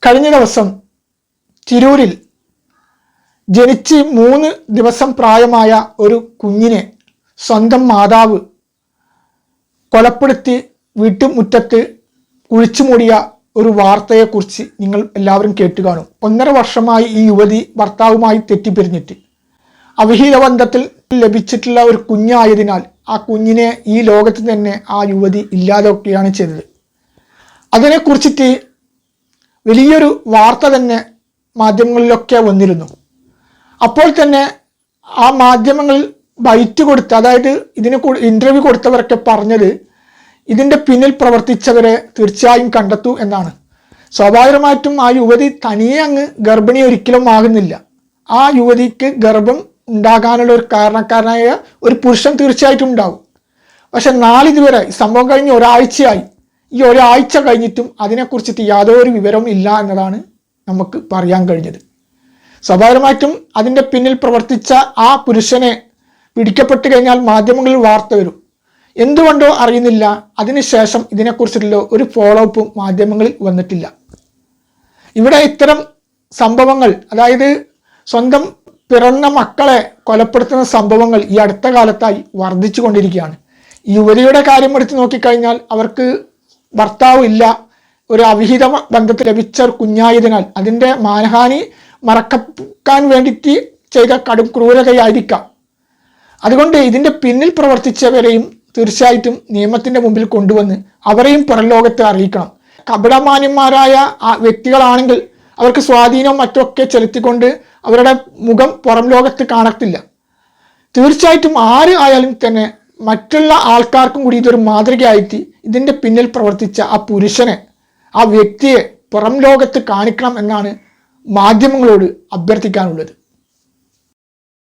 കഴിഞ്ഞ ദിവസം തിരൂരിൽ ജനിച്ച് 3 ദിവസം പ്രായമായ ഒരു കുഞ്ഞിനെ സ്വന്തം മാതാവ് കൊലപ്പെടുത്തി വീട്ടുമുറ്റത്ത് കുഴിച്ചുമൂടിയ ഒരു വാർത്തയെക്കുറിച്ച് നിങ്ങൾ എല്ലാവരും കേട്ടു കാണും. 1.5 വർഷമായി ഈ യുവതി ഭർത്താവുമായി തെറ്റിപ്പിരിഞ്ഞിട്ട് അവിഹിത ബന്ധത്തിൽ ലഭിച്ചിട്ടുള്ള ഒരു കുഞ്ഞായതിനാൽ ആ കുഞ്ഞിനെ ഈ ലോകത്ത് തന്നെ ആ യുവതി ഇല്ലാതൊക്കെയാണ് ചെയ്തത്. അതിനെക്കുറിച്ചിട്ട് വലിയൊരു വാർത്ത തന്നെ മാധ്യമങ്ങളിലൊക്കെ വന്നിരുന്നു. അപ്പോൾ തന്നെ ആ മാധ്യമങ്ങൾ ബൈറ്റ് കൊടുത്ത്, അതായത് ഇതിന് ഇൻ്റർവ്യൂ കൊടുത്തവരൊക്കെ പറഞ്ഞത് ഇതിൻ്റെ പിന്നിൽ പ്രവർത്തിച്ചവരെ തീർച്ചയായും കണ്ടെത്തൂ എന്നാണ്. സ്വാഭാവികമായിട്ടും ആ യുവതി തനിയെ അങ്ങ് ഗർഭിണി ഒരിക്കലും ആകുന്നില്ല. ആ യുവതിക്ക് ഗർഭം ഉണ്ടാകാനുള്ള ഒരു കാരണക്കാരനായ ഒരു പുരുഷൻ തീർച്ചയായിട്ടും ഉണ്ടാവും. പക്ഷെ നാളിതുവരെ സംഭവം കഴിഞ്ഞ് ഒരാഴ്ചയായി. ഈ ഒരാഴ്ച കഴിഞ്ഞിട്ടും അതിനെക്കുറിച്ചിട്ട് യാതൊരു വിവരവും ഇല്ല എന്നതാണ് നമുക്ക് പറയാൻ കഴിഞ്ഞത്. സ്വാഭാവികമായിട്ടും അതിൻ്റെ പിന്നിൽ പ്രവർത്തിച്ച ആ പുരുഷനെ പിടിക്കപ്പെട്ട് കഴിഞ്ഞാൽ മാധ്യമങ്ങളിൽ വാർത്ത വരും. എന്തുകൊണ്ടോ അറിയുന്നില്ല, അതിനുശേഷം ഇതിനെക്കുറിച്ചിട്ടുള്ള ഒരു ഫോളോ അപ്പും മാധ്യമങ്ങളിൽ വന്നിട്ടില്ല. ഇവിടെ ഇത്തരം സംഭവങ്ങൾ, അതായത് സ്വന്തം പിറന്ന മക്കളെ കൊലപ്പെടുത്തുന്ന സംഭവങ്ങൾ ഈ അടുത്ത കാലത്തായി വർദ്ധിച്ചു കൊണ്ടിരിക്കുകയാണ്. ഈ യുവതിയുടെ കാര്യം എടുത്ത് നോക്കിക്കഴിഞ്ഞാൽ അവർക്ക് ഭർത്താവ് ഇല്ല, ഒരു അവിഹിത ബന്ധത്തിൽ ലഭിച്ച ഒരു കുഞ്ഞായതിനാൽ അതിൻ്റെ മാനഹാനി മറക്കാൻ വേണ്ടിയിട്ട് ചെയ്ത കടും ക്രൂരതയായിരിക്കാം. അതുകൊണ്ട് ഇതിൻ്റെ പിന്നിൽ പ്രവർത്തിച്ചവരെയും തീർച്ചയായിട്ടും നിയമത്തിൻ്റെ മുമ്പിൽ കൊണ്ടുവന്ന് അവരെയും പുറംലോകത്തെ അറിയിക്കണം. കപടമാന്യന്മാരായ വ്യക്തികളാണെങ്കിൽ അവർക്ക് സ്വാധീനവും മറ്റൊക്കെ ചെലുത്തിക്കൊണ്ട് അവരുടെ മുഖം പുറം ലോകത്ത് കാണത്തില്ല. തീർച്ചയായിട്ടും ആര് ആയാലും തന്നെ മറ്റുള്ള ആൾക്കാർക്കും കൂടി ഇതൊരു മാതൃകയായിട്ട് ഇതിൻ്റെ പിന്നിൽ പ്രവർത്തിച്ച ആ പുരുഷനെ, ആ വ്യക്തിയെ പുറം ലോകത്ത് കാണിക്കണം എന്നാണ് മാധ്യമങ്ങളോട് അഭ്യർത്ഥിക്കാനുള്ളത്.